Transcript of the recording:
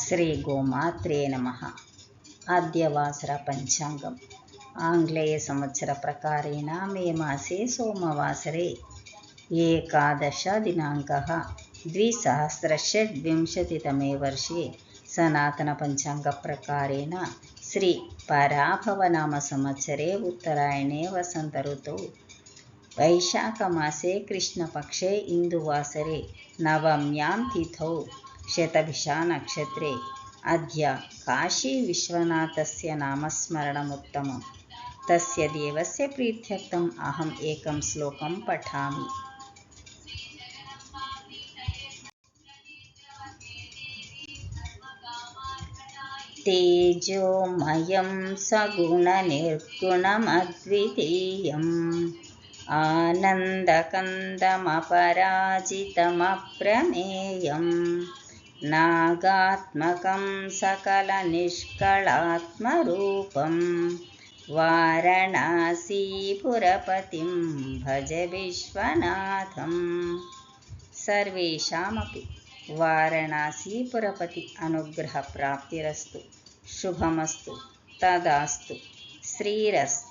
श्रीगोमात्रे नमः। आद्यवासरपञ्चाङ्गम् आङ्ग्लेयसंवत्सरप्रकारेण मे मासे सोमवासरे एकादशदिनाङ्कः 2026तमे वर्षे सनातनपञ्चाङ्गप्रकारेण श्रीपराभवनामसंवत्सरे उत्तरायणे वसन्तऋतौ वैशाखमासे कृष्णपक्षे इन्दुवासरे नवम्यां तिथौ शतभिषा-नक्षत्रे अद्य काशीविश्वनाथस्य नामस्मरणमुत्तमम्। तस्य देवस्य प्रीत्यर्थम् अहम् एकं श्लोकं पठामि। तेजोमयं सगुणनिर्गुणमद्वितीयम् आनन्दकन्दमपराजितमप्रमेयम् नागात्मकं सकलनिष्कलात्मरूपं वाराणसीपुरपतिं भज विश्वनाथम्। सर्वेषामपि वाराणसीपुरपति अनुग्रहप्राप्तिरस्तु। शुभमस्तु, तदास्तु, श्रीरस्तु।